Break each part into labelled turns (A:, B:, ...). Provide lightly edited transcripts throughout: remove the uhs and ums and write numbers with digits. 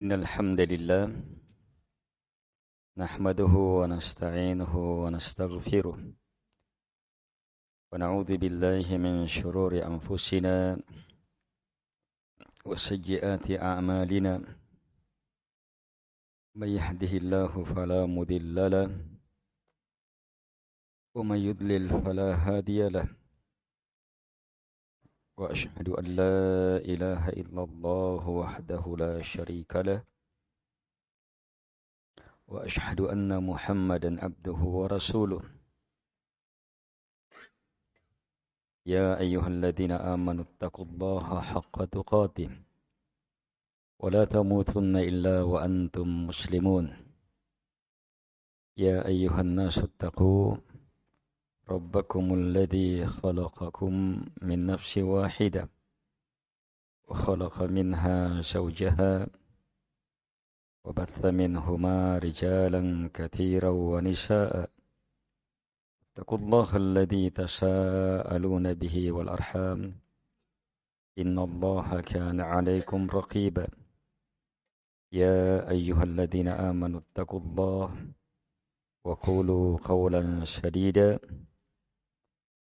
A: إن الحمد لله نحمده ونستعينه ونستغفره ونعوذ بالله من شرور أنفسنا وسيئات أعمالنا من يهده الله فلا مضل له ومن يضلل فلا هادي له وأشهد أن لا إله إلا الله وحده لا شريك له وأشهد أن محمدا عبده ورسوله يا أيها الذين آمنوا اتقوا الله حق تقاته ولا تموتن إلا وأنتم مسلمون يا أيها الناس اتقوا ربكم الذي خلقكم من نفس واحدة وخلق منها زوجها وبث منهما رجالا كثيرا ونساء اتقوا الله الذي تساءلون به والأرحام إن الله كان عليكم رقيبا يا أيها الذين آمنوا اتقوا الله وقولوا قولا سديدا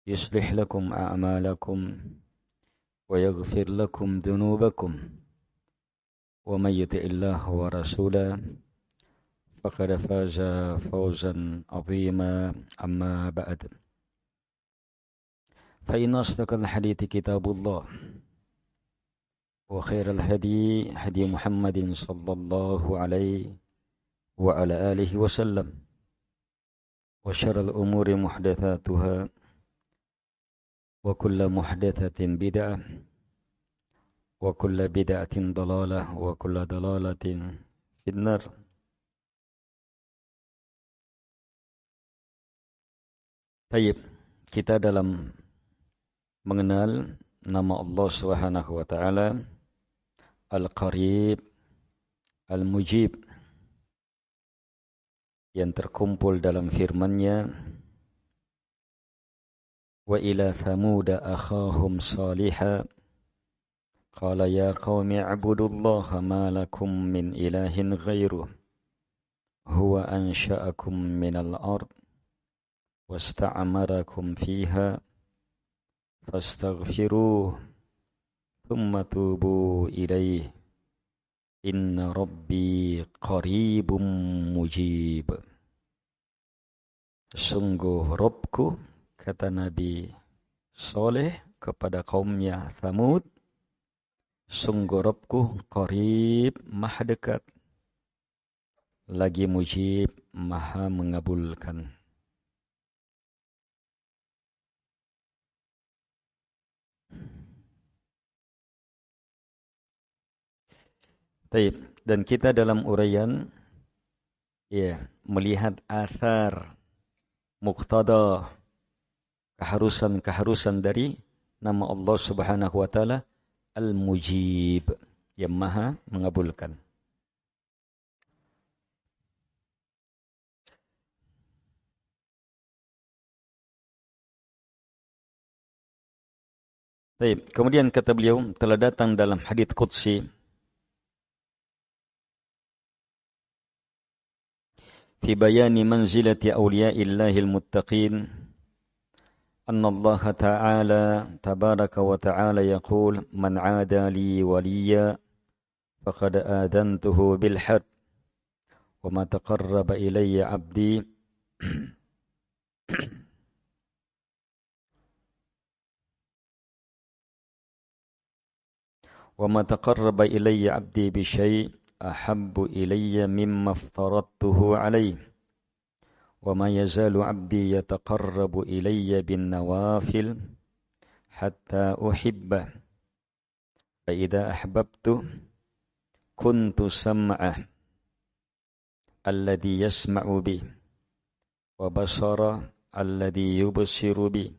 A: يصلح لكم أعمالكم ويغفر لكم ذنوبكم ومن يطع الله ورسوله فقد فاز فوزا عظيما أما بعد فإن أصدق الحديث كتاب الله وخير الهدي هدي محمد صلى الله عليه وعلى آله وسلم وشر الأمور محدثاتها وكل محدثة بدعة وكل بدعة ضلالة وكل ضلالة في النار. Baik, kita dalam mengenal nama Allah Subhanahu wa taala Al-Qarib, Al-Mujib yang terkumpul dalam firman-Nya wa ila thamuda akhahum salihah qala ya qaumi ibudullaha ma lakum min ilahin ghairuh huwa ansha'akum minal ard wasta'amarakum fiha fastaghfiruh thumma tubu ilaih inna rabbi qaribum mujib. Sungguh Rabbku, kata Nabi Saleh kepada kaumnya Thamud, sungguh Rabbku qarib, maha dekat, lagi mujib, maha mengabulkan. Baik, dan kita dalam uraian melihat athar muqtada keharusan dari nama Allah Subhanahu wa taala Al-Mujib, yang maha mengabulkan. Baik, kemudian kata beliau telah datang dalam hadits qudsi في بيان منزلة أولياء الله المتقين أن الله تعالى تبارك وتعالى يقول من عادى لي وليا فقد آذنته بالحرب وما تقرب إلي عبدي وما تقرب إلي عبدي بشيء أحب إلي مما افترضته عليه وما يزال عبدي يتقرب إلي بالنوافل حتى أحبه فإذا أحببته كنت سمعه الذي يسمع به وبصره الذي يبصر به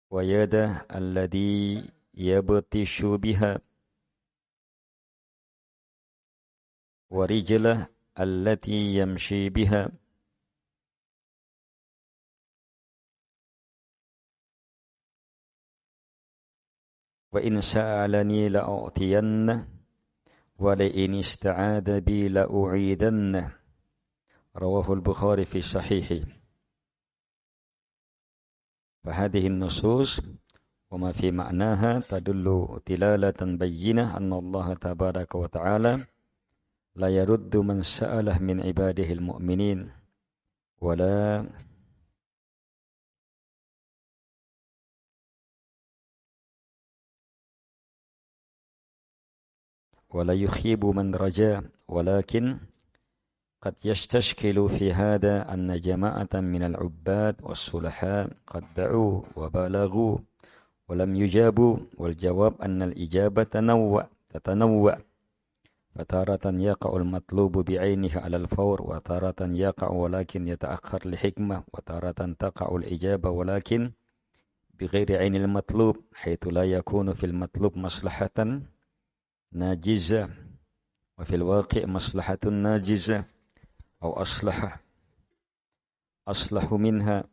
A: ويده الذي يبطش بها ورجله التي يمشي بها وإن سألني لأعطينه ولئن استعاذ بي لأعيذنه رواه البخاري في صحيحه. فهذه النصوص وما في معناها تدل دلالة بينة أن الله تبارك وتعالى لا يرد من سأله من عباده المؤمنين ولا يخيب من رجاه، ولكن قد يستشكل في هذا أن جماعة من العباد والصلحاء قد دعوا وبالغوا ولم يجابوا، والجواب أن الإجابة تتنوع، فتارة يقع المطلوب بعينه على الفور، وتارة يقع ولكن يتأخر لحكمة، وتارة تقع الإجابة ولكن بغير عين المطلوب، حيث لا يكون في المطلوب مصلحة ناجزة، وفي الواقع مصلحة ناجزة أو أصلح منها،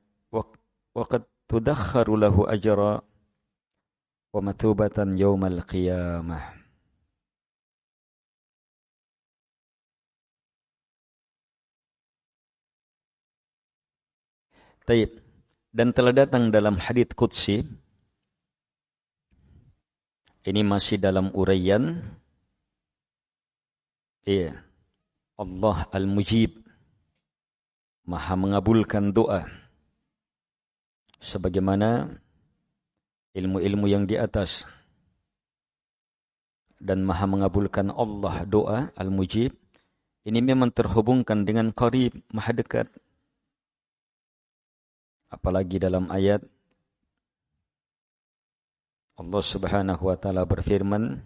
A: وقد تدخر له أجرا ومثوبة يوم القيامة. Taib. Dan telah datang dalam hadits qudsi, ini masih dalam uraian, Allah Al-Mujib, Maha mengabulkan doa, sebagaimana ilmu-ilmu yang di atas, dan Maha mengabulkan Allah doa Al-Mujib ini memang terhubungkan dengan qarib, Maha dekat. Apalagi dalam ayat Allah Subhanahu wa taala berfirman,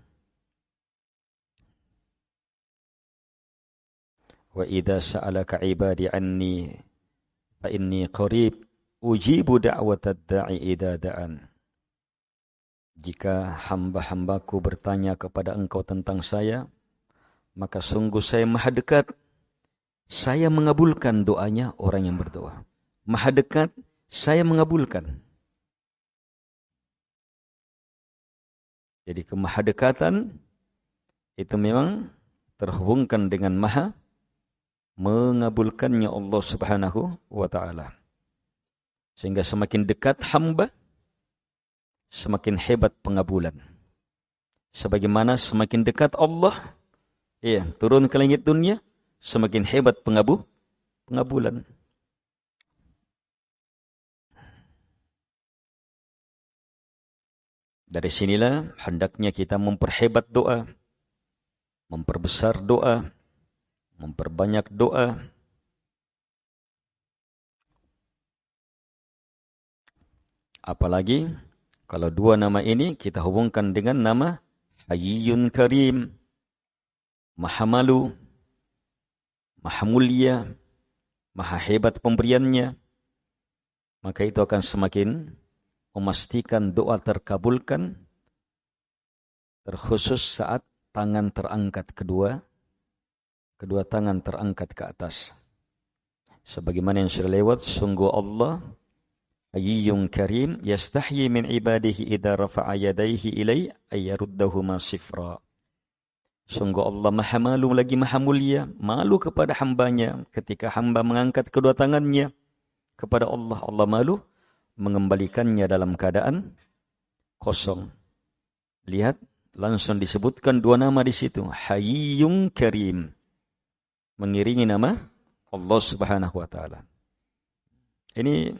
A: wa idza sa'alaka 'ibadi anni fa inni qarib ujibu da'watad da'i idza da'an. Jika hamba-hambaku bertanya kepada engkau tentang saya, maka sungguh saya maha dekat. Saya mengabulkan doanya orang yang berdoa. Maha dekat, saya mengabulkan. Jadi kemahadekatan itu memang terhubungkan dengan maha mengabulkannya Allah Subhanahu wa taala. Sehingga semakin dekat hamba, semakin hebat pengabulan. Sebagaimana semakin dekat Allah, turun ke langit dunia, semakin hebat pengabulan. Dari sinilah hendaknya kita memperhebat doa, memperbesar doa, memperbanyak doa. Apalagi kalau dua nama ini kita hubungkan dengan nama Hayyun Karim, Maha Malu, Maha Mulia, Maha Hebat pemberiannya, maka itu akan semakin memastikan doa terkabulkan, terkhusus saat tangan terangkat kedua tangan terangkat ke atas. Sebagaimana yang sudah lewat, sungguh Allah Hayyun Karim yastahyi min ibadihi idza rafa'a yadayhi ilai ayyaruddahuma sifra. Sungguh Allah Maha Malu lagi Maha Mulia, malu kepada hambanya ketika hamba mengangkat kedua tangannya kepada Allah. Allah malu mengembalikannya dalam keadaan kosong. Lihat, langsung disebutkan dua nama di situ, Hayyun Karim, mengiringi nama Allah Subhanahu wa taala. Ini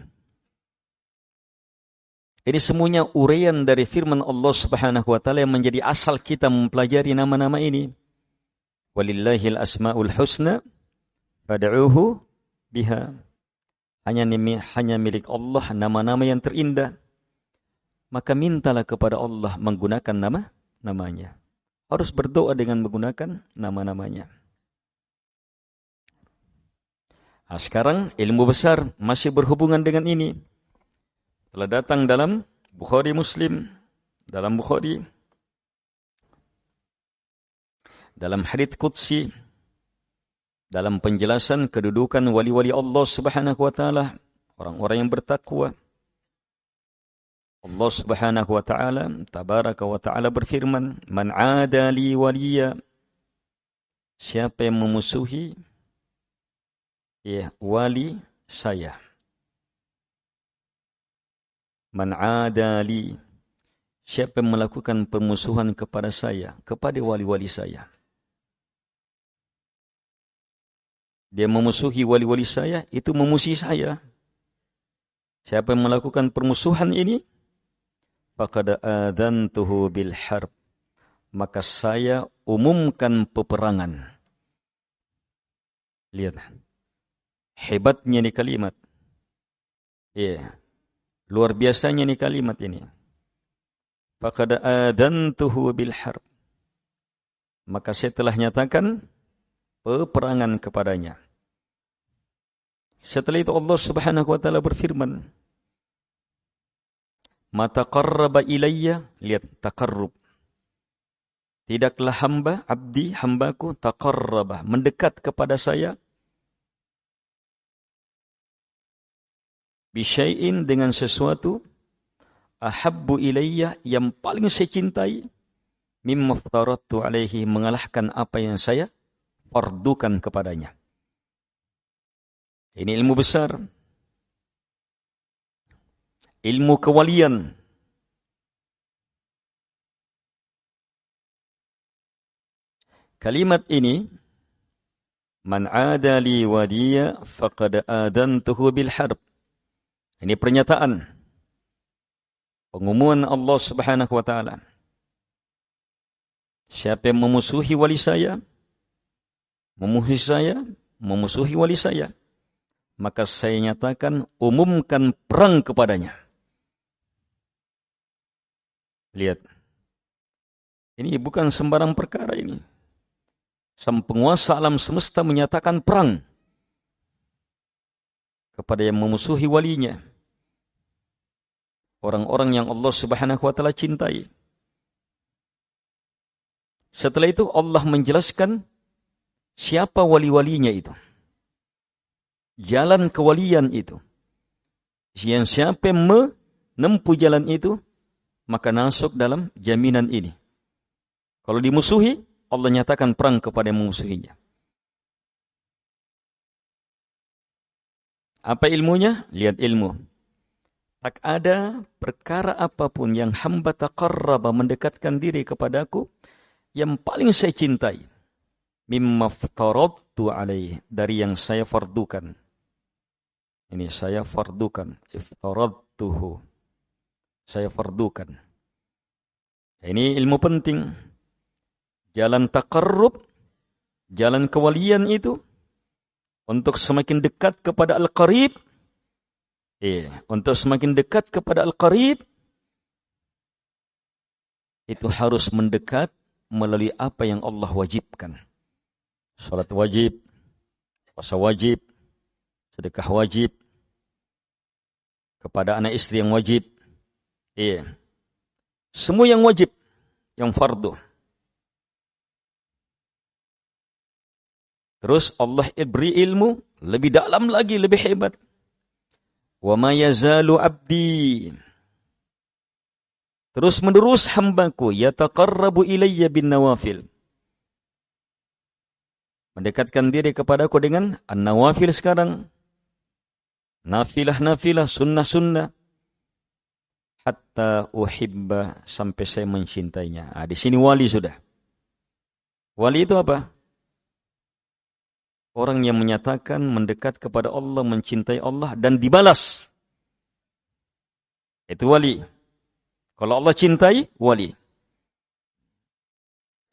A: semuanya uraian dari firman Allah Subhanahu wa taala yang menjadi asal kita mempelajari nama-nama ini. Walillahil asmaul husna fad'uuhu biha. Hanya milik Allah nama-nama yang terindah. Maka mintalah kepada Allah menggunakan namanya. Harus berdoa dengan menggunakan nama-namanya. Nah, sekarang ilmu besar masih berhubungan dengan ini. Telah datang dalam Bukhari Muslim, dalam Bukhari, dalam hadits qudsi, dalam penjelasan kedudukan wali-wali Allah Subhanahu wa taala, orang-orang yang bertakwa. Allah Subhanahu wa taala tabaraka wa taala berfirman, "Man 'ada li waliya siapa yang memusuhi wali saya. Man adali, siapa yang melakukan permusuhan kepada saya, kepada wali-wali saya. Dia memusuhi wali-wali saya, itu memusuhi saya. Siapa yang melakukan permusuhan ini, faqad adantuhu bil harb, maka saya umumkan peperangan. Lihat, hebatnya nih kalimat. Luar biasanya nih kalimat ini. Faqad adantuhu bil harb, maka saya telah nyatakan peperangan kepadanya. Setelah itu Allah Subhanahu wa taala berfirman, "Ma taqarraba ilayya", lihat taqarrub. Tidaklah hambaku taqarraba, mendekat kepada saya, bisyai'in, dengan sesuatu, ahabbu ilayya, yang paling saya cintai, mimma aftaradtu alaihi, mengalahkan apa yang saya fardukan kepadanya. Ini ilmu besar, ilmu kewalian. Kalimat ini, man adali wadiya faqad adantuhu bil harb. Ini pernyataan, pengumuman Allah Subhanahu wa taala. Siapa yang memusuhi wali saya, memusuhi wali saya, maka saya nyatakan, umumkan perang kepadanya. Lihat, ini bukan sembarang perkara ini. Sang penguasa alam semesta menyatakan perang kepada yang memusuhi walinya, orang-orang yang Allah Subhanahu wa taala cintai. Setelah itu Allah menjelaskan siapa wali-walinya itu, jalan kewalian itu. Yang siapa yang menempuh jalan itu, maka masuk dalam jaminan ini. Kalau dimusuhi, Allah nyatakan perang kepada yang memusuhinya. Apa ilmunya? Lihat ilmu. Tak ada perkara apapun yang hamba taqarraba, mendekatkan diri kepadaku, yang paling saya cintai, mimma aftaradtu alaih, dari yang saya fardukan. Ini saya fardukan, iftaradtuhu, saya fardukan. Ini ilmu penting. Jalan taqarrub, jalan kewalian itu, untuk semakin dekat kepada Al-Qarib, untuk semakin dekat kepada Al-Qarib, itu harus mendekat melalui apa yang Allah wajibkan. Salat wajib, puasa wajib, sedekah wajib, kepada anak istri yang wajib. Semua yang wajib, yang fardu. Terus Allah beri ilmu lebih dalam lagi, lebih hebat. Wa ma yazalu abdi, terus menerus hambaku, yataqarrabu ilayya bin nawafil, mendekatkan diri kepadaku dengan an-nawafil sekarang, nafilah-nafilah, sunnah-sunnah, hatta uhibba, sampai saya mencintainya. Di sini wali sudah. Wali itu apa? Orang yang menyatakan mendekat kepada Allah, mencintai Allah, dan dibalas. Itu wali. Kalau Allah cintai, wali.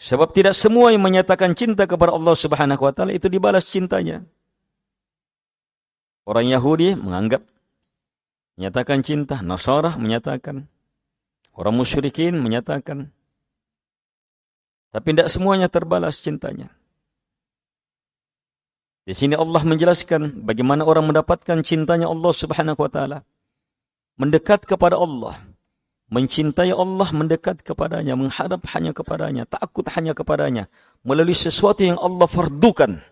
A: Sebab tidak semua yang menyatakan cinta kepada Allah Subhanahu wa taala itu dibalas cintanya. Orang Yahudi menganggap, menyatakan cinta, Nasara menyatakan, orang musyrikin menyatakan. Tapi tidak semuanya terbalas cintanya. Di sini Allah menjelaskan bagaimana orang mendapatkan cintanya Allah Subhanahu wa taala. Mendekat kepada Allah, mencintai Allah, mendekat kepadanya, menghadap hanya kepadanya, takut hanya kepadanya, melalui sesuatu yang Allah fardukan.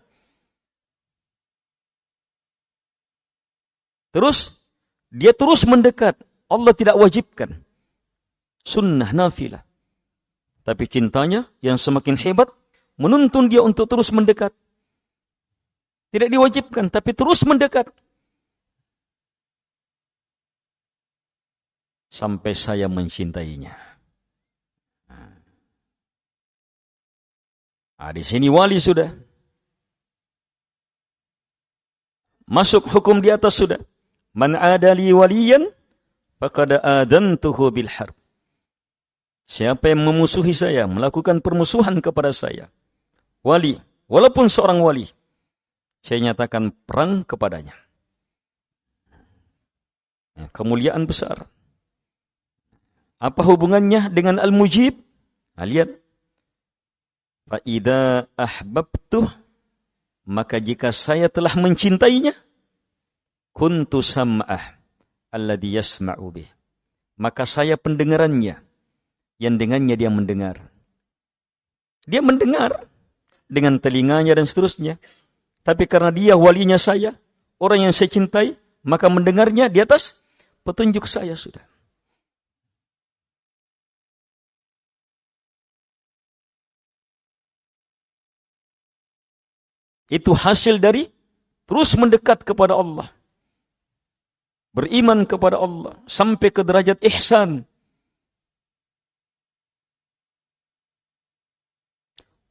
A: Terus dia terus mendekat. Allah tidak wajibkan. Sunnah nafilah. Tapi cintanya yang semakin hebat, menuntun dia untuk terus mendekat. Tidak diwajibkan, tapi terus mendekat. Sampai saya mencintainya. Di sini wali sudah. Masuk hukum di atas sudah. Man adali waliyan, faqad adantuhu bil harb. Siapa yang memusuhi saya, melakukan permusuhan kepada saya, wali, walaupun seorang wali, saya nyatakan perang kepadanya. Kemuliaan besar. Apa hubungannya dengan al-mujib? Lihat. Fa'idha ahbabtuh, maka jika saya telah mencintainya, kuntu sam'ah alladhi yasma'u bih, maka saya pendengarannya yang dengannya dia mendengar. Dia mendengar dengan telinganya dan seterusnya. Tapi karena dia walinya saya, orang yang saya cintai, maka mendengarnya di atas petunjuk saya sudah. Itu hasil dari terus mendekat kepada Allah. Beriman kepada Allah sampai ke derajat ihsan.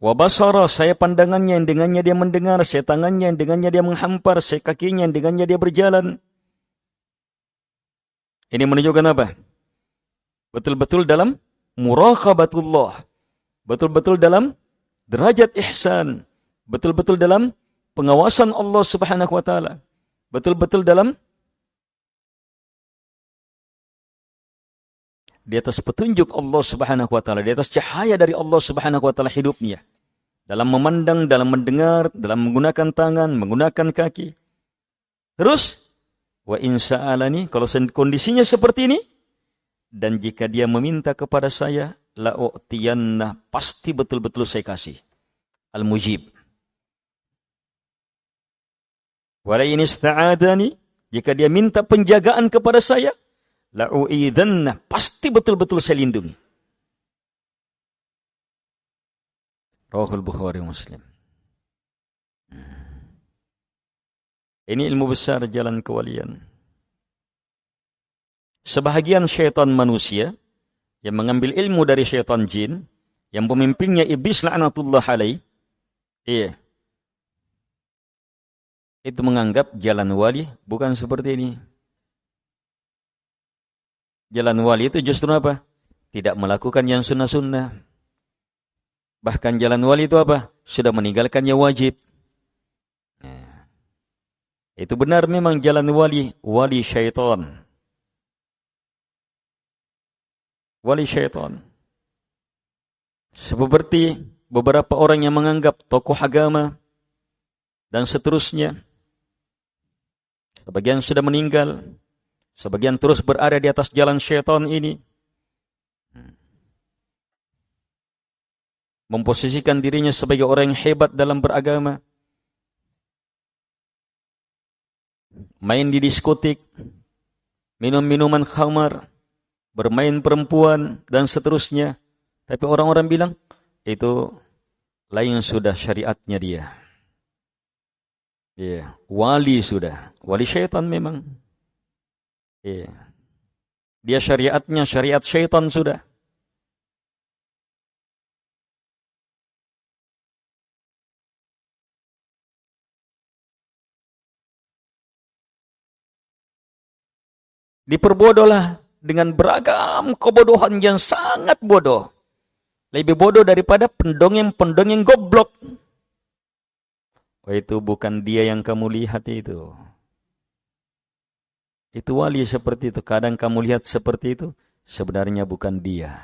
A: Wa basara, saya pandangannya yang dengannya dia mendengar, saya tangannya yang dengannya dia menghampar, saya kakinya yang dengannya dia berjalan. Ini menunjukkan apa? Betul-betul dalam muraqabatullah. Betul-betul dalam derajat ihsan. Betul-betul dalam pengawasan Allah Subhanahu wa taala. Betul-betul dalam di atas petunjuk Allah Subhanahu wa taala, di atas cahaya dari Allah Subhanahu wa taala hidupnya. Dalam memandang, dalam mendengar, dalam menggunakan tangan, menggunakan kaki. Terus wa in sa'alani, kalau kondisinya seperti ini, dan jika dia meminta kepada saya, la u'tiyanna, pasti betul-betul saya kasih. Al-mujib. Wa la in ista'adani, jika dia minta penjagaan kepada saya, la u'idzanna, pasti betul-betul saya lindungi. Rawahul Bukhari Muslim. Ini ilmu besar jalan kewalian. Sebahagian syaitan manusia yang mengambil ilmu dari syaitan jin, yang pemimpinnya iblis la'natullah alaih, itu menganggap jalan wali bukan seperti ini. Jalan wali itu justru apa? Tidak melakukan yang sunnah-sunnah. Bahkan jalan wali itu apa? Sudah meninggalkan yang wajib. Itu benar memang jalan wali, wali syaitan. Wali syaitan. Seperti beberapa orang yang menganggap tokoh agama dan seterusnya. Sebagian sudah meninggal. Sebagian terus berada di atas jalan syaitan ini. Memposisikan dirinya sebagai orang yang hebat dalam beragama. Main di diskotik, minum minuman khamar, bermain perempuan, dan seterusnya. Tapi orang-orang bilang, itu lain sudah syariatnya dia. Wali sudah. Wali syaitan memang. Dia syariatnya, syariat syaitan sudah. Diperbodohlah dengan beragam kebodohan yang sangat bodoh. Lebih bodoh daripada pendongeng-pendongeng goblok. Oh, itu bukan dia yang kamu lihat itu. Itu wali seperti itu. Kadang kamu lihat seperti itu, sebenarnya bukan dia.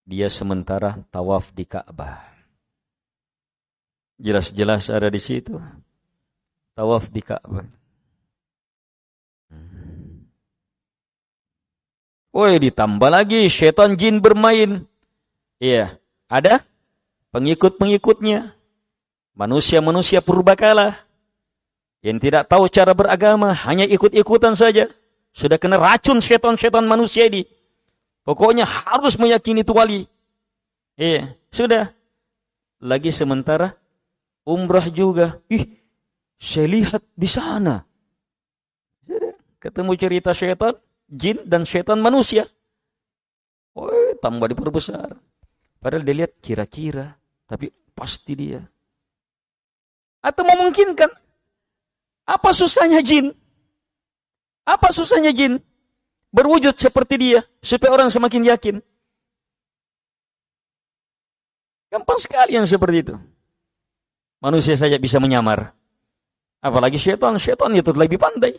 A: Dia sementara tawaf di Ka'bah. Jelas-jelas ada di situ. Tawaf di Ka'bah. Woi, ditambah lagi syaitan jin bermain. Iya, ada pengikut-pengikutnya. Manusia-manusia purbakala yang tidak tahu cara beragama, hanya ikut-ikutan saja. Sudah kena racun syaitan-syaitan manusia ini. Pokoknya harus meyakini itu wali. Iya, sudah. Lagi sementara umrah juga. Saya lihat di sana. Ketemu cerita syaitan, jin dan syaitan manusia. Tambah diperbesar. Padahal dia lihat kira-kira, tapi pasti dia. Atau memungkinkan. Apa susahnya jin? Apa susahnya jin? Berwujud seperti dia, supaya orang semakin yakin. Gampang sekali yang seperti itu. Manusia saja bisa menyamar. Apalagi syaitan. Syaitan itu lebih pandai.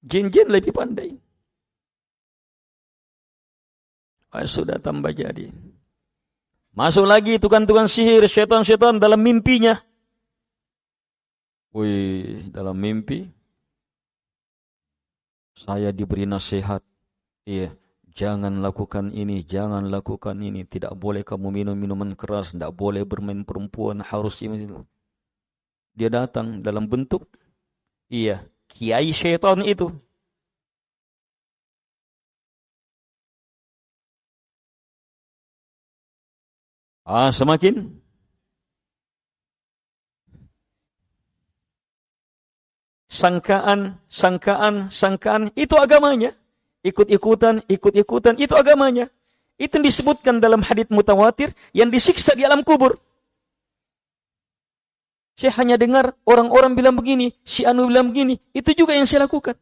A: Jin-jin lebih pandai. Sudah tambah jadi. Masuk lagi tukang-tukang sihir, syaitan-syaitan dalam mimpinya. Dalam mimpi. Saya diberi nasihat. Iya. Jangan lakukan ini, jangan lakukan ini. Tidak boleh kamu minum minuman keras, tidak boleh bermain perempuan, harus ini. Dia datang dalam bentuk, kiai syaitan itu. Semakin sangkaan, itu agamanya. Ikut-ikutan, itu agamanya. Itu yang disebutkan dalam hadits mutawatir yang disiksa di alam kubur. Saya hanya dengar orang-orang bilang begini, si anu bilang begini, itu juga yang saya lakukan.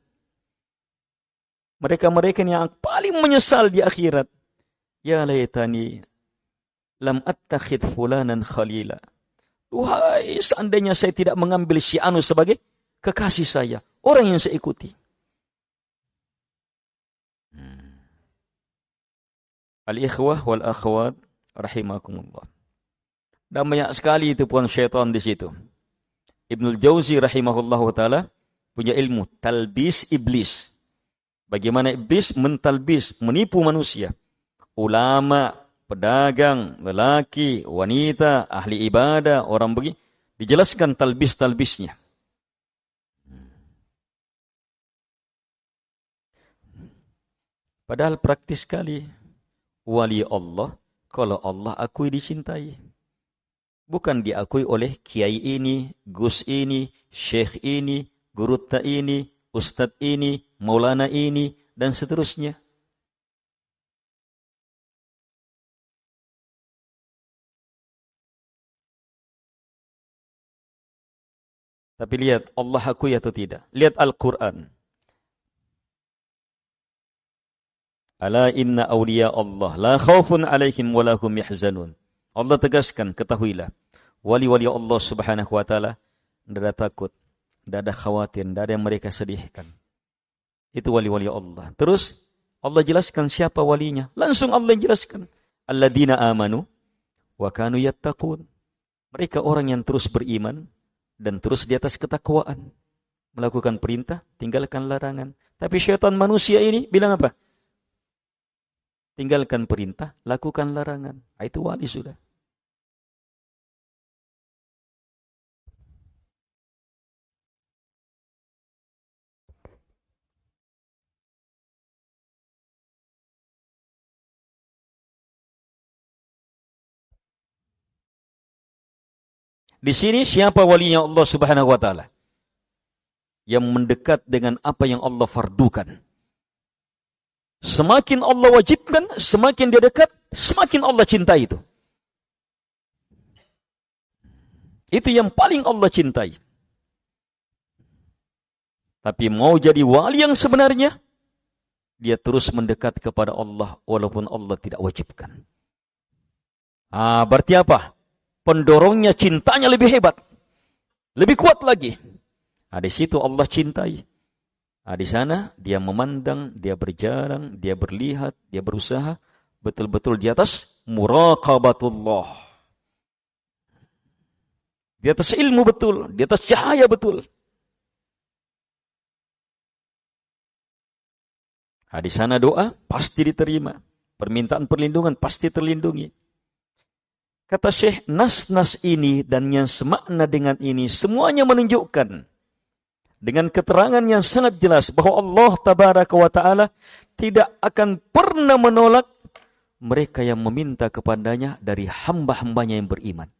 A: Mereka-mereka yang paling menyesal di akhirat. Ya laitani lam attakhid fulanan khalila. Wahai, seandainya saya tidak mengambil si anu sebagai kekasih saya, orang yang saya ikuti. Al-ikhwah wal akhwat rahimakumullah. Dan banyak sekali itu pun syaitan di situ. Ibnul Jauzi rahimahullahu taala punya ilmu talbis iblis. Bagaimana iblis mentalbis, menipu manusia. Ulama, pedagang, lelaki, wanita, ahli ibadah, orang begini, dijelaskan talbis-talbisnya. Padahal praktis sekali. Wali Allah, kalau Allah akui dicintai. Bukan diakui oleh kiai ini, gus ini, syekh ini, gurutta ini, ustadz ini, maulana ini, dan seterusnya. Tapi lihat, Allah akui atau tidak. Lihat Al-Quran. Ala inna awliya Allah la khawfun alaihim wa lahum yahzanun. Allah tegaskan, ketahuilah, wali-wali Allah Subhanahu wa taala tidak ada takut, tidak ada khawatir, tidak ada yang mereka sedihkan. Itu wali-wali Allah. Terus Allah jelaskan siapa walinya. Langsung Allah jelaskan, alladzina amanu wa kanu yattaqun. Mereka orang yang terus beriman dan terus di atas ketakwaan, melakukan perintah, tinggalkan larangan. Tapi syaitan manusia ini bilang apa? Tinggalkan perintah, lakukan larangan. Itu wali sudah. Di sini siapa walinya Allah Subhanahu wa taala? Yang mendekat dengan apa yang Allah fardukan. Semakin Allah wajibkan, semakin dia dekat, semakin Allah cintai itu. Itu yang paling Allah cintai. Tapi mau jadi wali yang sebenarnya, dia terus mendekat kepada Allah walaupun Allah tidak wajibkan. Berarti apa? Pendorongnya cintanya lebih hebat. Lebih kuat lagi. Di situ Allah cintai. Di sana dia memandang, dia berjalan, dia berlihat, dia berusaha betul-betul di atas muraqabatullah. Di atas ilmu betul, di atas cahaya betul. Di sana doa pasti diterima. Permintaan perlindungan pasti terlindungi. Kata Syekh, nas-nas ini dan yang semakna dengan ini semuanya menunjukkan dengan keterangan yang sangat jelas bahwa Allah tabaraka wa ta'ala tidak akan pernah menolak mereka yang meminta kepadanya dari hamba-hambanya yang beriman.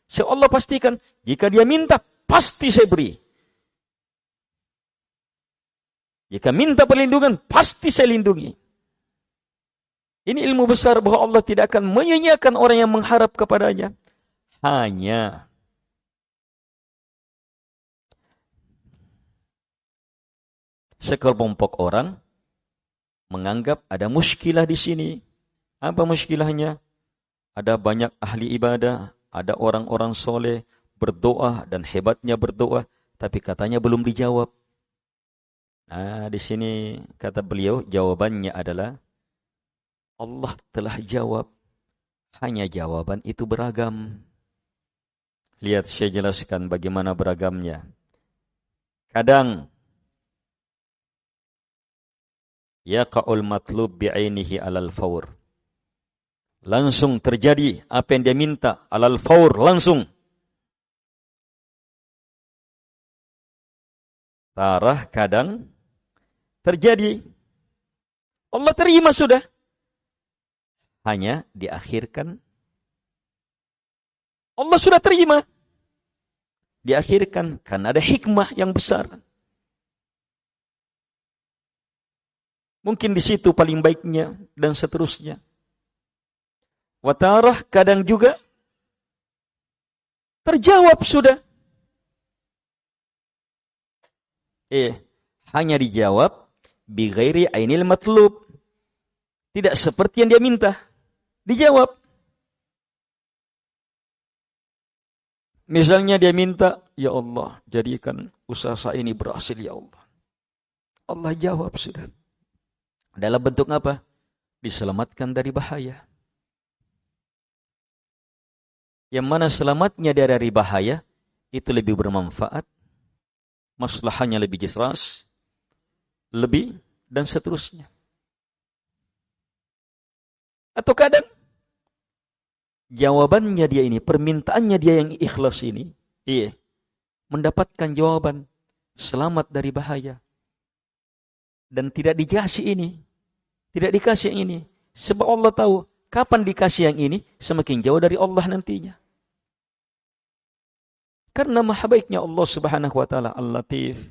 A: So Allah pastikan, jika dia minta, pasti saya beri. Jika minta perlindungan, pasti saya lindungi. Ini ilmu besar bahwa Allah tidak akan menyia-nyiakan orang yang mengharap kepadanya. Hanya sekelompok orang menganggap ada muskilah di sini. Apa muskilahnya? Ada banyak ahli ibadah, ada orang-orang soleh berdoa dan hebatnya berdoa, tapi katanya belum dijawab. Nah, di sini kata beliau jawabannya adalah Allah telah jawab. Hanya jawaban itu beragam. Lihat saya jelaskan bagaimana beragamnya. Kadang yaqa'ul matlub bi'ainihi alal fawr. Langsung terjadi apa yang dia minta alal fawr, langsung. Tarah kadang terjadi. Allah terima sudah. Hanya diakhirkan. Allah sudah terima. Diakhirkan karena ada hikmah yang besar. Mungkin di situ paling baiknya dan seterusnya. Watarah kadang juga terjawab sudah. Hanya dijawab bi ghairi ainil matlub. Tidak seperti yang dia minta. Dijawab. Misalnya dia minta, ya Allah, jadikan usaha saya ini berhasil ya Allah. Allah jawab sudah. Dalam bentuk apa? Diselamatkan dari bahaya. Yang mana selamatnya dari bahaya, itu lebih bermanfaat, maslahahnya lebih jelas, lebih, dan seterusnya. Atau kadang, jawabannya dia ini, permintaannya dia yang ikhlas ini, mendapatkan jawaban, selamat dari bahaya. Dan tidak dikasih ini, tidak dikasih yang ini. Sebab Allah tahu, kapan dikasih yang ini, semakin jauh dari Allah nantinya. Karena maha baiknya Allah subhanahu wa ta'ala Al-Latif.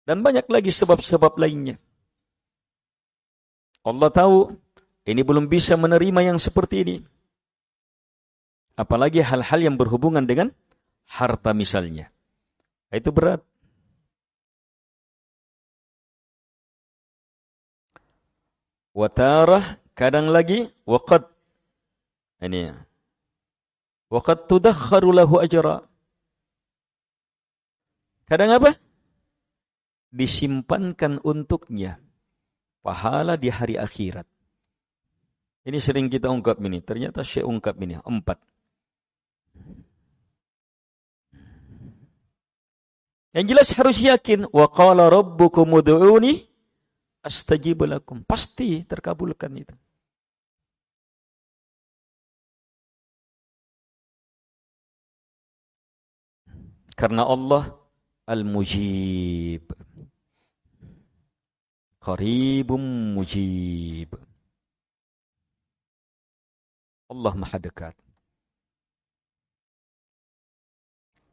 A: Dan banyak lagi sebab-sebab lainnya. Allah tahu, ini belum bisa menerima yang seperti ini. Apalagi hal-hal yang berhubungan dengan harta misalnya. Itu berat. Watarah kadang lagi waqad ini ya. Waqad tudakharu lahu ajra. Kadang apa? Disimpankan untuknya pahala di hari akhirat. Ini sering kita ungkap ini. Ternyata saya ungkap ini 4. Yang jelas harus yakin. Wa qala rabbukum ud'uni astajib lakum. Pasti terkabulkan itu. Karena Allah Al-Mujib. Qaribum Mujib. Allah Maha dekat.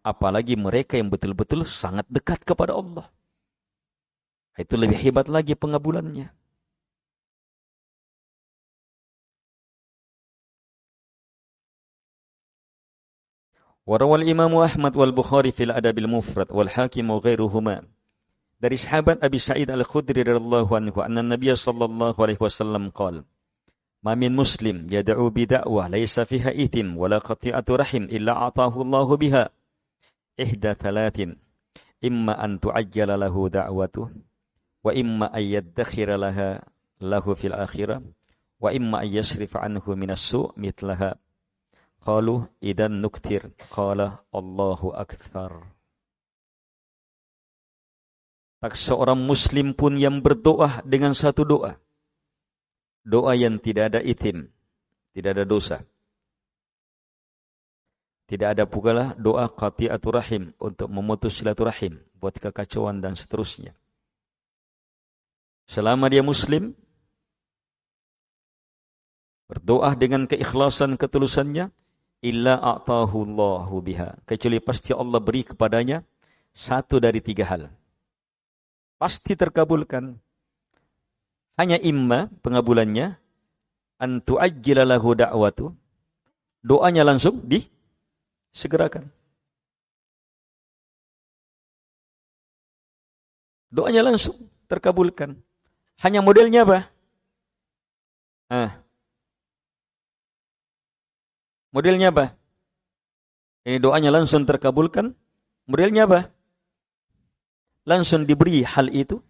A: Apalagi mereka yang betul-betul sangat dekat kepada Allah. Itu lebih hebat lagi pengabulannya. Warawal Imam Ahmad wal Bukhari fil Adabil Mufrad wal Hakim wa ghairuhuma. Dari sahabat Abi Sa'id Al-Khudri radhiyallahu anhu anna Nabiy sallallahu alaihi wasallam qala: "Ma min muslim yad'u bi da'wah laysa fiha ithim wala qati'atu rahim illa ataahu Allahu biha ihda thalathin imma an tu'ajjala lahu da'watuhu wa imma an yaddakhira lahu fil akhirah wa imma an yasrifa anhu minas su' mithlaha." Qalu idan nuktir. Qala Allahu akthar. Tak seorang muslim pun yang berdoa dengan satu doa. Doa yang tidak ada ithim, tidak ada dosa. Tidak ada pula doa qati'atur rahim untuk memutus silaturahim, buat kekacauan dan seterusnya. selama dia muslim, berdoa dengan keikhlasan ketulusannya, illa a'tahu Allahu biha, kecuali pasti Allah beri kepadanya satu dari 3 hal. Pasti terkabulkan. Hanya imma pengabulannya an tu'ajjila lahu da'watu, doanya langsung disegerakan. Doanya langsung terkabulkan. Hanya modelnya apa? Modelnya apa? Ini doanya langsung terkabulkan. Modelnya apa? Langsung diberi hal itu,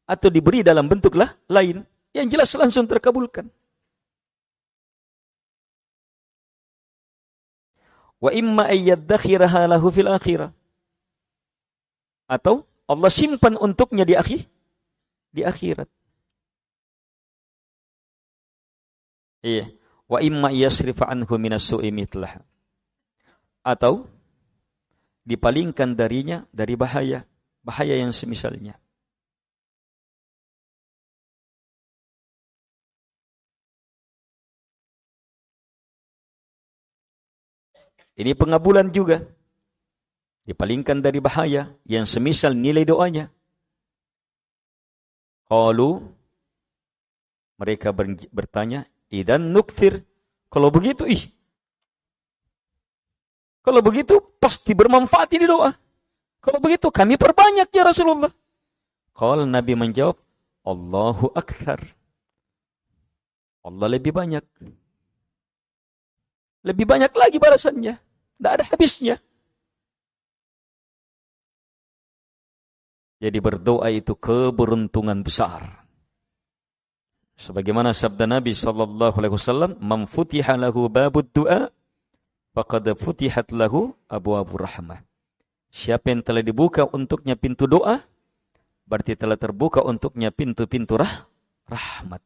A: atau diberi dalam bentuk lain. Yang jelas langsung terkabulkan. Wa imma ayyaddakhiraha lahu fil akhirah. Atau Allah simpan untuknya di akhirat. Iya. Wa imma yasrifa anhu minas su'i mitlah. Atau dipalingkan darinya dari bahaya yang semisalnya. Ini pengabulan juga. Dipalingkan dari bahaya yang semisal nilai doanya. Qalu, mereka bertanya, idan nukthir, kalau begitu pasti bermanfaat ini doa. Kalau begitu kami perbanyak ya Rasulullah. Qala, Nabi menjawab, Allahu akthar. Allah lebih banyak. Lebih banyak lagi balasannya. Tidak ada habisnya. Jadi berdoa itu keberuntungan besar. Sebagaimana sabda Nabi sallallahu alaihi wasallam, "Man futiha lahu babud du'a, faqad futihat lahu abwabur rahmah." Siapa yang telah dibuka untuknya pintu doa, berarti telah terbuka untuknya pintu-pintu rahmat.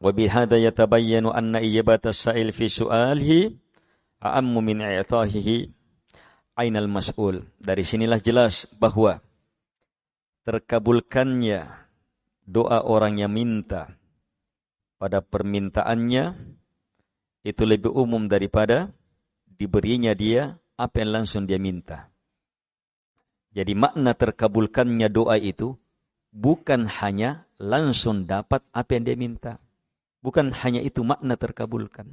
A: Wa bihadza yatabayyanu anna ijabata as-sa'il fi su'alihi a'ammu min i'tahihi ainal mas'ul. Dari sinilah jelas bahwa terkabulkannya doa orang yang minta pada permintaannya itu lebih umum daripada diberinya dia apa yang langsung dia minta. Jadi makna terkabulkannya doa itu bukan hanya langsung dapat apa yang dia minta. Bukan hanya itu makna terkabulkan.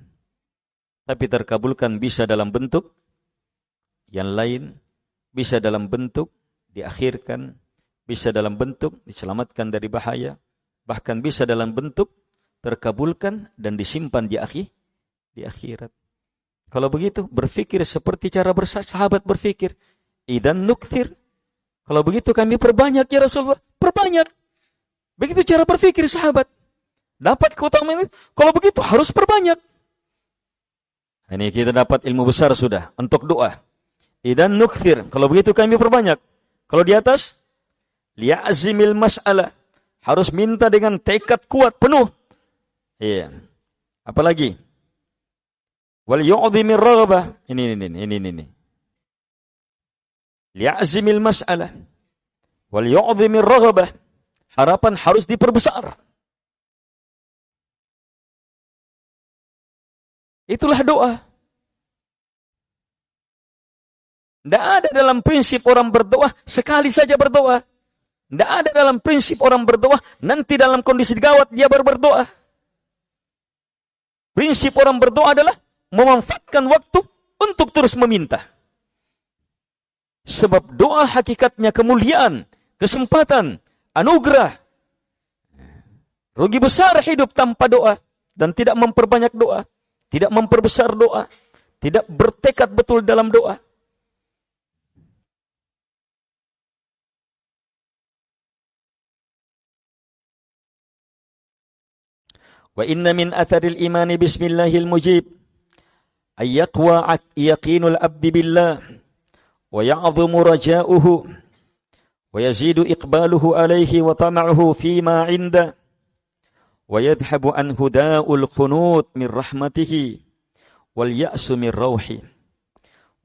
A: Tapi terkabulkan bisa dalam bentuk yang lain, bisa dalam bentuk diakhirkan, bisa dalam bentuk diselamatkan dari bahaya, bahkan bisa dalam bentuk terkabulkan dan disimpan di akhirat. Kalau begitu, berpikir seperti cara sahabat berpikir. Idan nukthir. Kalau begitu kami perbanyak ya Rasulullah. Perbanyak. Begitu cara berpikir sahabat. Dapat keutamaan ini. Kalau begitu harus perbanyak. Ini kita dapat ilmu besar sudah untuk doa. Idan nukthir. Kalau begitu kami perbanyak. Kalau di atas, li'azimil mas'alah. Harus minta dengan tekad kuat penuh. Iya. Apalagi? Wal yu'dhimir raghbah. Ini. Li'azimil mas'alah. Wal yu'dhimir raghbah. Harapan harus diperbesar. Itulah doa. Tidak ada dalam prinsip orang berdoa sekali saja berdoa. Tidak ada dalam prinsip orang berdoa nanti dalam kondisi gawat dia baru berdoa. Prinsip orang berdoa adalah memanfaatkan waktu untuk terus meminta. Sebab doa hakikatnya kemuliaan, kesempatan, anugerah. Rugi besar hidup tanpa doa dan tidak memperbanyak doa. Tidak memperbesar doa. Tidak bertekad betul dalam doa. Wa inna min atharil imani bismillahil mujib ay yaqwa yaqinul abdi billah wa ya'dhumu raja'uhu wa yazidu iqbaluhu alayhi wa tama'uhu fima 'inda wa yadhhabu anhu da'ul qunut min rahmatihi wal ya'su min rawhi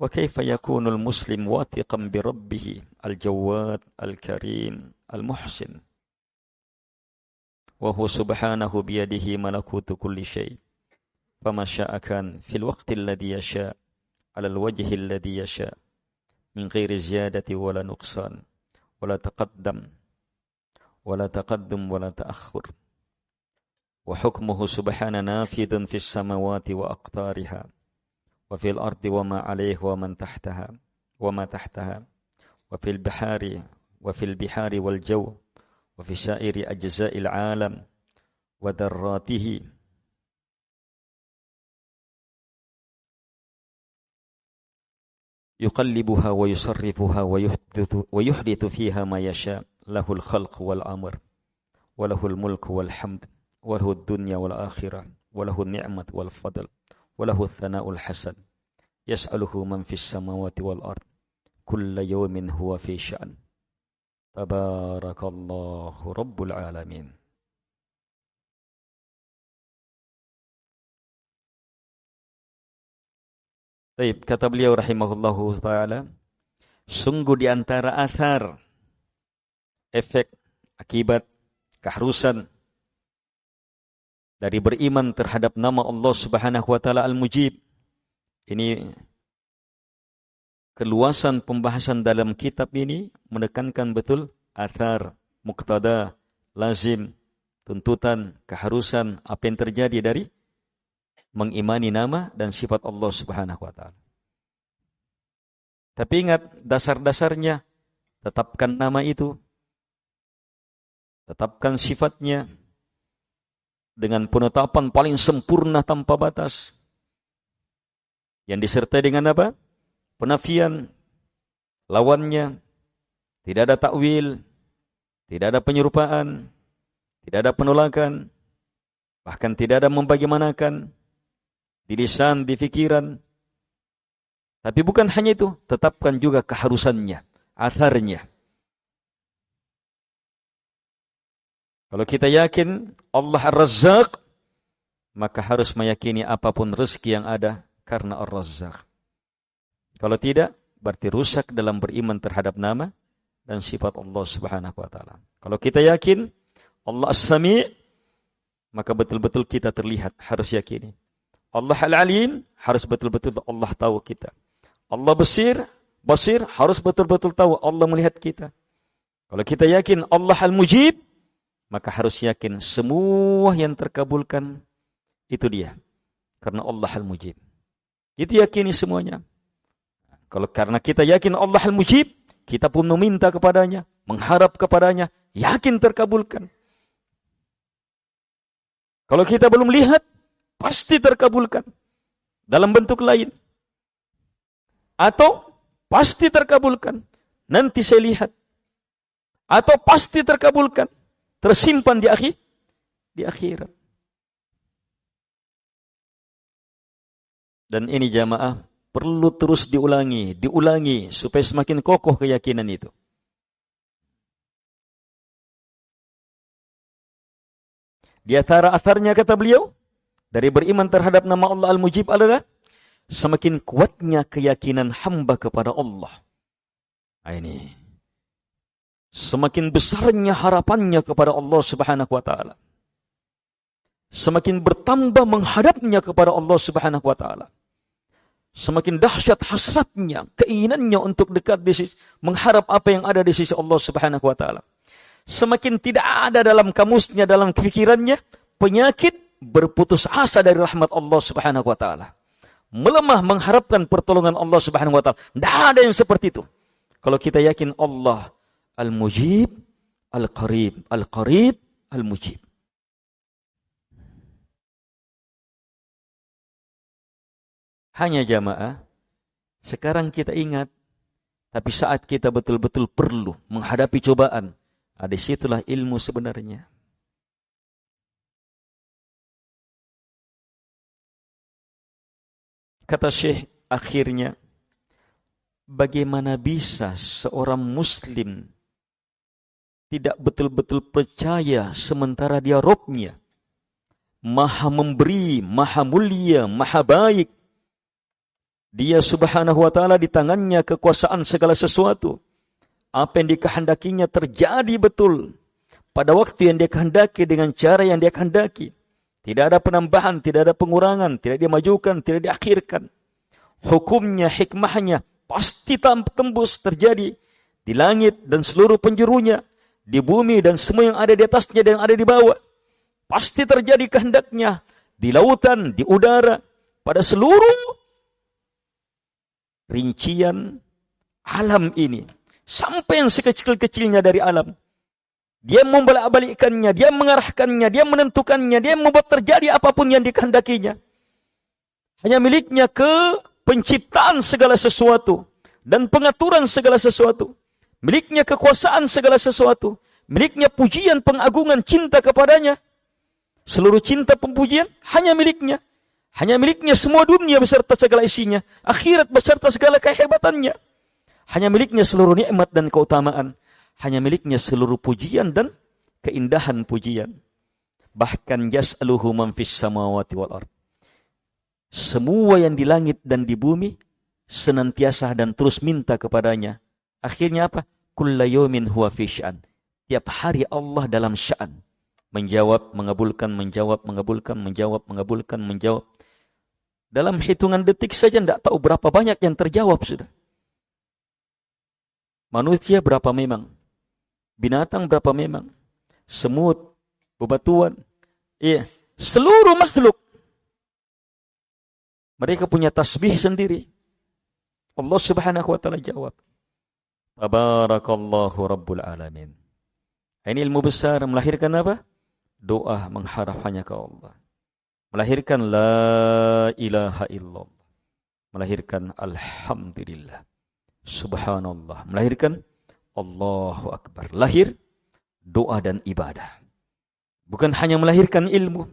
A: وكيف يكون المسلم واثقا بربه الجواد الكريم المحسن وهو سبحانه بيده ملكوت كل شيء فما شاء كان في الوقت الذي يشاء على الوجه الذي يشاء من غير زيادة ولا نقصان ولا تقدم ولا تأخر وحكمه سبحانه نافذ في السماوات وأقطارها وفي الأرض وما عليه وما تحتها وفي البحار والجو وفي سائر أجزاء العالم وذراته يقلبها ويصرفها ويحدث فيها ما يشاء له الخلق والأمر وله الملك والحمد وله الدنيا والآخرة وله النعمة والفضل وله الثناء الحسن يسأله من في السماوات والأرض كل يوم هو في شأن تبارك الله رب العالمين. Baik, kata beliau rahimahullahu ta'ala, sungguh di antara athar, efek, akibat, keharusan dari beriman terhadap nama Allah Subhanahu wa taala Al-Mujib. Ini keluasan pembahasan dalam kitab ini menekankan betul athar, muqtada, lazim, tuntutan, keharusan apa yang terjadi dari mengimani nama dan sifat Allah Subhanahu wa taala. Tapi ingat dasar-dasarnya, tetapkan nama itu, tetapkan sifatnya dengan penetapan paling sempurna tanpa batas. Yang disertai dengan apa? Penafian, lawannya, tidak ada takwil, tidak ada penyerupaan, tidak ada penolakan, bahkan tidak ada membagaimanakan di lisan, di fikiran. Tapi bukan hanya itu, tetapkan juga keharusannya, atharnya. Kalau kita yakin Allah Ar-Razzaq, maka harus meyakini apapun rezeki yang ada karena Ar-Razzaq. Kalau tidak, berarti rusak dalam beriman terhadap nama dan sifat Allah Subhanahu wa taala. Kalau kita yakin Allah As-Sami', maka betul-betul kita terlihat, harus yakini. Allah Al-Alim, harus betul-betul Allah tahu kita. Allah Basir, harus betul-betul tahu Allah melihat kita. Kalau kita yakin Allah Al-Mujib, maka harus yakin semua yang terkabulkan itu dia. Karena Allah Al-Mujib. Itu yakini semuanya. Kalau karena kita yakin Allah Al-Mujib, kita pun meminta kepadanya, mengharap kepadanya, yakin terkabulkan. Kalau kita belum lihat, pasti terkabulkan dalam bentuk lain. Atau pasti terkabulkan, nanti saya lihat. Atau pasti terkabulkan, tersimpan di akhirat. Dan ini jamaah perlu terus diulangi supaya semakin kokoh keyakinan itu. Di antara atharnya kata beliau, dari beriman terhadap nama Allah Al-Mujib adalah semakin kuatnya keyakinan hamba kepada Allah. Nah, ini. Semakin besarnya harapannya kepada Allah Subhanahu wa taala. Semakin bertambah menghadapnya kepada Allah Subhanahu wa taala. Semakin dahsyat hasratnya, keinginannya untuk dekat di sisi, mengharap apa yang ada di sisi Allah Subhanahu wa taala. Semakin tidak ada dalam kamusnya, dalam pikirannya penyakit berputus asa dari rahmat Allah Subhanahu wa taala. Melemah mengharapkan pertolongan Allah Subhanahu wa taala. Tidak ada yang seperti itu. Kalau kita yakin Allah Al-Mujib, Al-Qarib, Al-Qarib, Al-Mujib. Hanya jamaah, sekarang kita ingat, tapi saat kita betul-betul perlu menghadapi cobaan, disitulah ilmu sebenarnya. Kata Syekh akhirnya, bagaimana bisa seorang muslim tidak betul-betul percaya sementara dia Robnya, maha memberi, maha mulia, maha baik, Dia subhanahu wa ta'ala di tangannya kekuasaan segala sesuatu. Apa yang dikehendakinya terjadi betul pada waktu yang dia kehendaki dengan cara yang dia kehendaki. Tidak ada penambahan, tidak ada pengurangan, tidak dimajukan, tidak diakhirkan. Hukumnya, hikmahnya pasti tembus terjadi di langit dan seluruh penjurunya, di bumi dan semua yang ada di atasnya dan yang ada di bawah. Pasti terjadi kehendaknya di lautan, di udara, pada seluruh rincian alam ini. Sampai yang sekecil-kecilnya dari alam. Dia membolak-balikkannya, dia mengarahkannya, dia menentukannya, dia membuat terjadi apapun yang dikehendakinya. Hanya miliknya penciptaan segala sesuatu dan pengaturan segala sesuatu. Miliknya kekuasaan segala sesuatu. Miliknya pujian, pengagungan, cinta kepadanya. Seluruh cinta pempujian hanya miliknya. Hanya miliknya semua dunia beserta segala isinya. Akhirat beserta segala kehebatannya. Hanya miliknya seluruh nikmat dan keutamaan. Hanya miliknya seluruh pujian dan keindahan pujian. Bahkan yas'aluhu man fis samawati wal ard. Semua yang di langit dan di bumi senantiasa dan terus minta kepadanya. Akhirnya apa? Kulla yawmin huwa fi sya'an. Tiap hari Allah dalam sya'an. Menjawab, mengabulkan, menjawab, mengabulkan, menjawab, mengabulkan, menjawab. Dalam hitungan detik saja tidak tahu berapa banyak yang terjawab sudah. Manusia berapa memang. Binatang berapa memang. Semut, bebatuan. Iya, seluruh makhluk. Mereka punya tasbih sendiri. Allah subhanahu wa ta'ala jawab. Tabarakallahu rabbul alamin. Ini ilmu besar melahirkan apa? Doa mengharap hanya ke Allah. Melahirkan la ilaha illallah. Melahirkan alhamdulillah. Subhanallah. Melahirkan Allahu akbar. Lahir doa dan ibadah. Bukan hanya melahirkan ilmu,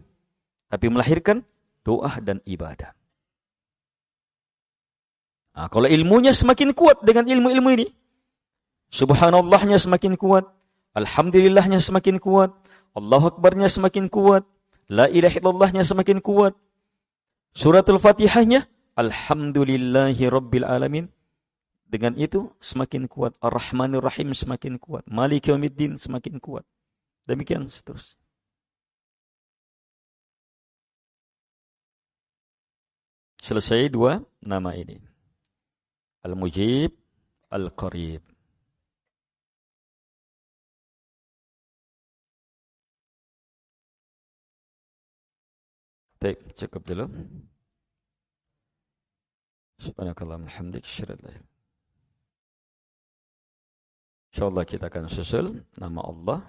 A: tapi melahirkan doa dan ibadah. Nah, kalau ilmunya semakin kuat dengan ilmu-ilmu ini, subhanallahnya semakin kuat, alhamdulillahnya semakin kuat, Allahu akbarnya semakin kuat, la ilaha illallahnya semakin kuat, suratul fatihahnya alhamdulillahi rabbil alamin. Dengan itu semakin kuat, ar-rahmanir rahim semakin kuat, maliki yaumiddin semakin kuat. Demikian seterusnya. Selesai dua nama ini. Al-Mujib, Al-Qarib. Baik, cukup dulu. Subhanakallahumma hamdik, asyhadu an la ilaha illa anta. Insyaallah kita akan susul nama Allah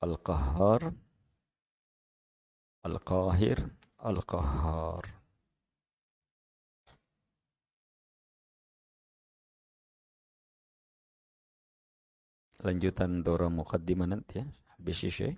A: Al-Qahhar, Al-Qahir, Al-Qahhar. Lanjutan Dora Muqaddimah nanti ya, habis Isya.